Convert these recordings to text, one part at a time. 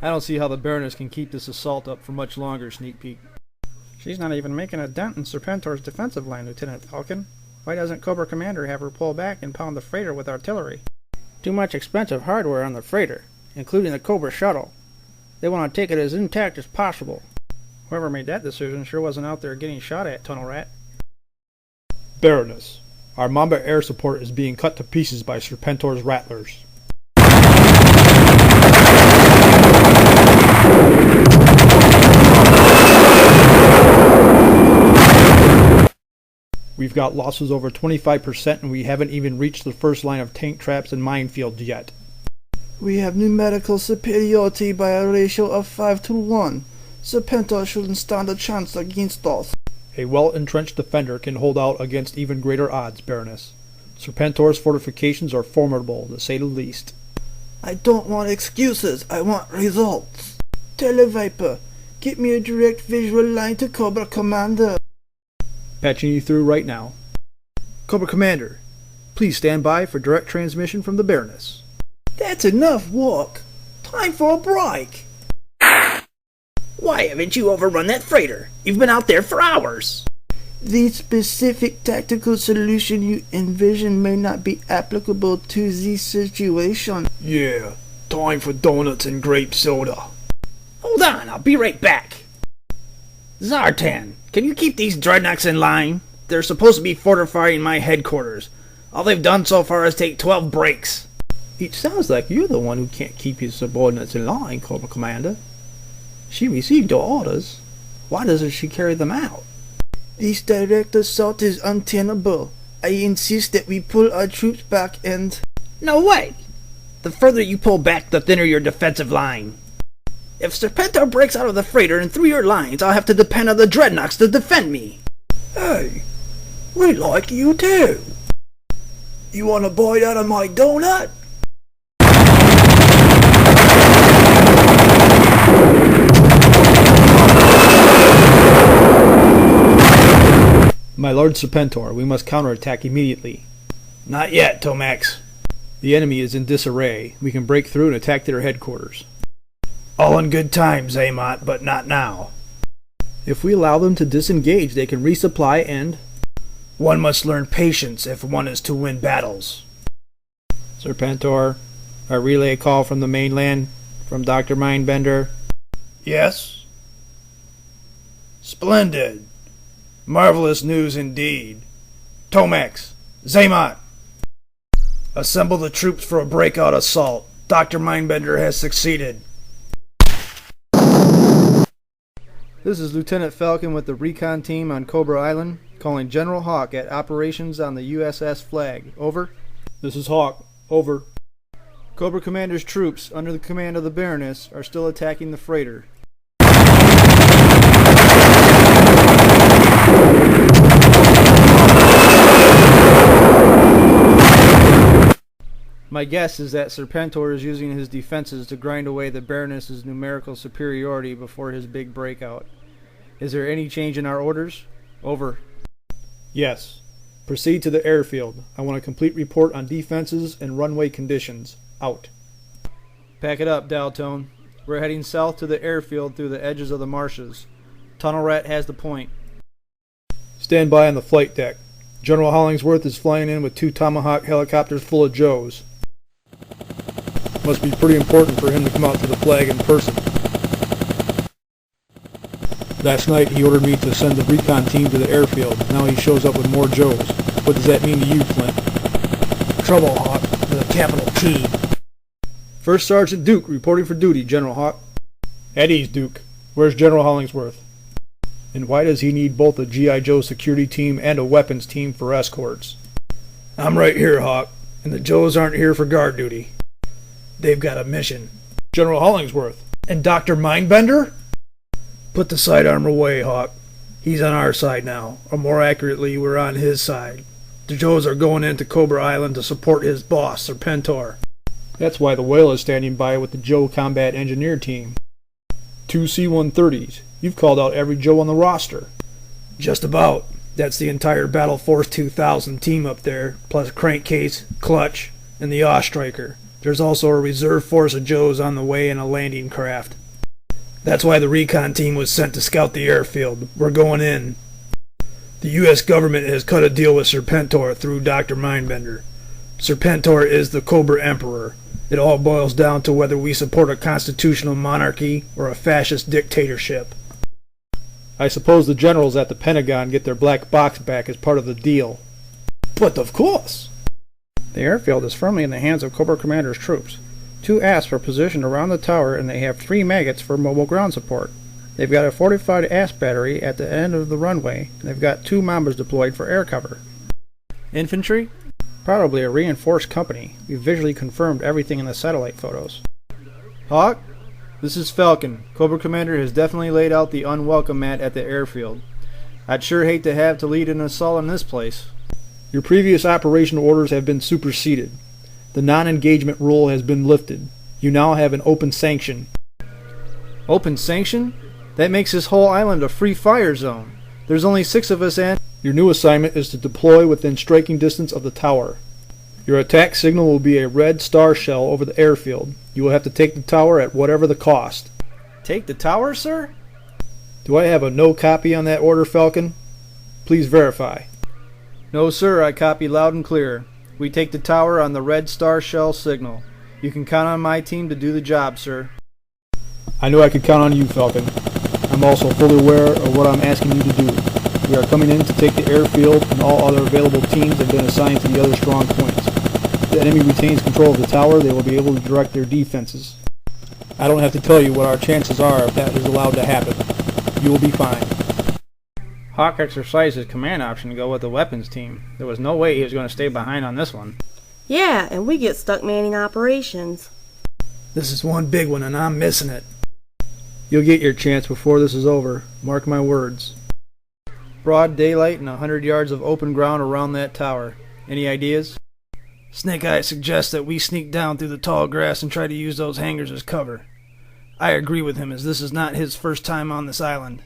I don't see how the Baroness can keep this assault up for much longer, Sneak Peek. She's not even making a dent in Serpentor's defensive line, Lieutenant Falcon. Why doesn't Cobra Commander have her pull back and pound the freighter with artillery? Too much expensive hardware on the freighter, including the Cobra shuttle. They want to take it as intact as possible. Whoever made that decision sure wasn't out there getting shot at, Tunnel Rat. Baroness, our Mamba air support is being cut to pieces by Serpentor's rattlers. We've got losses over 25% and we haven't even reached the first line of tank traps and minefields yet. We have numerical superiority by a ratio of 5 to 1. Serpentor shouldn't stand a chance against us. A well-entrenched defender can hold out against even greater odds, Baroness. Serpentor's fortifications are formidable, to say the least. I don't want excuses, I want results. Televiper, get me a direct visual line to Cobra Commander. Patching you through right now. Cobra Commander, please stand by for direct transmission from the Baroness. That's enough work. Time for a break. Why haven't you overrun that freighter? You've been out there for hours. The specific tactical solution you envision may not be applicable to this situation. Yeah, time for donuts and grape soda. Hold on, I'll be right back. Zartan, can you keep these dreadnoughts in line? They're supposed to be fortifying my headquarters. All they've done so far is take 12 breaks. It sounds like you're the one who can't keep his subordinates in line, Cobra Commander. She received your orders. Why doesn't she carry them out? This direct assault is untenable. I insist that we pull our troops back and... No way! The further you pull back, the thinner your defensive line. If Serpentor breaks out of the freighter and through your lines, I'll have to depend on the dreadnoughts to defend me. Hey, we like you too. You want a bite out of my donut? My Lord Serpentor, we must counterattack immediately. Not yet, Tomax. The enemy is in disarray. We can break through and attack their headquarters. All in good time, Zaymot, but not now. If we allow them to disengage, they can resupply and... One must learn patience if one is to win battles. Serpentor, a relay call from the mainland, from Dr. Mindbender. Yes? Splendid. Marvelous news indeed. Tomax, Zaymot, assemble the troops for a breakout assault. Dr. Mindbender has succeeded. This is Lieutenant Falcon with the recon team on Cobra Island, calling General Hawk at operations on the USS Flag. Over. This is Hawk. Over. Cobra Commander's troops, under the command of the Baroness, are still attacking the freighter. My guess is that Serpentor is using his defenses to grind away the Baroness's numerical superiority before his big breakout. Is there any change in our orders? Over. Yes. Proceed to the airfield. I want a complete report on defenses and runway conditions. Out. Pack it up, Daltone. We're heading south to the airfield through the edges of the marshes. Tunnel Rat has the point. Stand by on the flight deck. General Hollingsworth is flying in with 2 Tomahawk helicopters full of Joes. Must be pretty important for him to come out to the flag in person. Last night he ordered me to send the recon team to the airfield. Now he shows up with more Joes. What does that mean to you, Flint? Trouble, Hawk, with a capital T. First Sergeant Duke reporting for duty, General Hawk. At ease, Duke. Where's General Hollingsworth? And why does he need both a G.I. Joe security team and a weapons team for escorts? I'm right here, Hawk, and the Joes aren't here for guard duty. They've got a mission. General Hollingsworth. And Dr. Mindbender? Put the sidearm away, Hawk. He's on our side now, or more accurately, we're on his side. The Joes are going into Cobra Island to support his boss, Serpentor. That's why the Whale is standing by with the Joe Combat Engineer team. 2 C-130s. You've called out every Joe on the roster. Just about. That's the entire Battle Force 2000 team up there, plus Crankcase, Clutch, and the Awe Striker. There's also a reserve force of Joes on the way and a landing craft. That's why the recon team was sent to scout the airfield. We're going in. The U.S. government has cut a deal with Serpentor through Dr. Mindbender. Serpentor is the Cobra Emperor. It all boils down to whether we support a constitutional monarchy or a fascist dictatorship. I suppose the generals at the Pentagon get their black box back as part of the deal. But of course. The airfield is firmly in the hands of Cobra Commander's troops. 2 asps are positioned around the tower, and they have 3 maggots for mobile ground support. They've got a fortified asp battery at the end of the runway, and they've got 2 Mambas deployed for air cover. Infantry? Probably a reinforced company. We've visually confirmed everything in the satellite photos. Hawk? This is Falcon. Cobra Commander has definitely laid out the unwelcome mat at the airfield. I'd sure hate to have to lead an assault on this place. Your previous operation orders have been superseded. The non-engagement rule has been lifted. You now have an open sanction. Open sanction? That makes this whole island a free fire zone. There's only 6 of us and your new assignment is to deploy within striking distance of the tower. Your attack signal will be a red star shell over the airfield. You will have to take the tower at whatever the cost. Take the tower, sir? Do I have a no copy on that order, Falcon? Please verify. No, sir, I copy loud and clear. We take the tower on the red star shell signal. You can count on my team to do the job, sir. I knew I could count on you, Falcon. I'm also fully aware of what I'm asking you to do. We are coming in to take the airfield, and all other available teams have been assigned to the other strong points. If the enemy retains control of the tower, they will be able to direct their defenses. I don't have to tell you what our chances are if that is allowed to happen. You will be fine. Hawk exercised his command option to go with the weapons team. There was no way he was going to stay behind on this one. Yeah, and we get stuck manning operations. This is one big one, and I'm missing it. You'll get your chance before this is over. Mark my words. Broad daylight and 100 yards of open ground around that tower. Any ideas? Snake Eye suggests that we sneak down through the tall grass and try to use those hangars as cover. I agree with him, as this is not his first time on this island.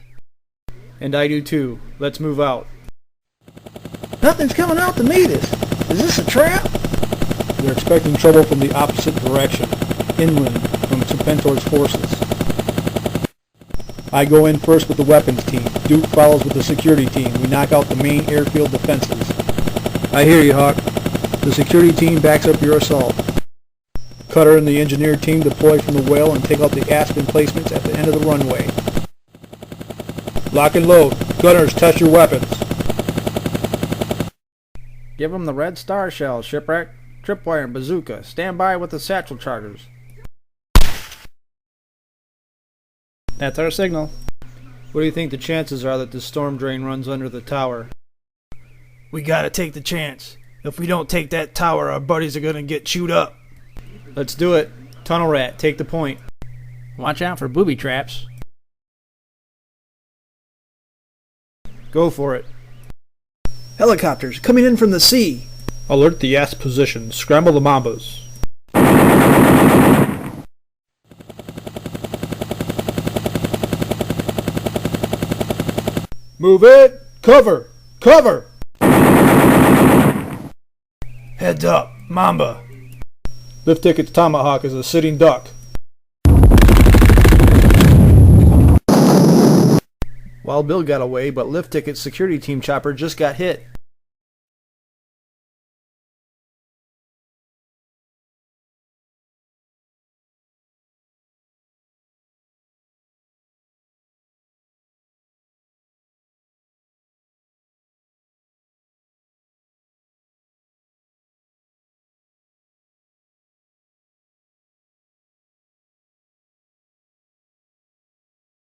And I do too. Let's move out. Nothing's coming out to meet us. Is this a trap? They're expecting trouble from the opposite direction, inland from Serpentor's forces. I go in first with the weapons team. Duke follows with the security team. We knock out the main airfield defenses. I hear you, Hawk. The security team backs up your assault. Cutter and the engineer team deploy from the whale and take out the asp emplacements at the end of the runway. Lock and load. Gunners, test your weapons. Give them the red star shell, shipwreck. Tripwire and bazooka. Stand by with the satchel chargers. That's our signal. What do you think the chances are that the storm drain runs under the tower? We gotta take the chance. If we don't take that tower, our buddies are gonna get chewed up. Let's do it. Tunnel Rat, take the point. Watch out for booby traps. Go for it. Helicopters coming in from the sea. Alert the asp position. Scramble the Mambas. Move it! Cover! Cover! Heads up, Mamba. Lift Ticket's Tomahawk is a sitting duck. Wild Bill got away, but Lift Ticket's security team chopper just got hit.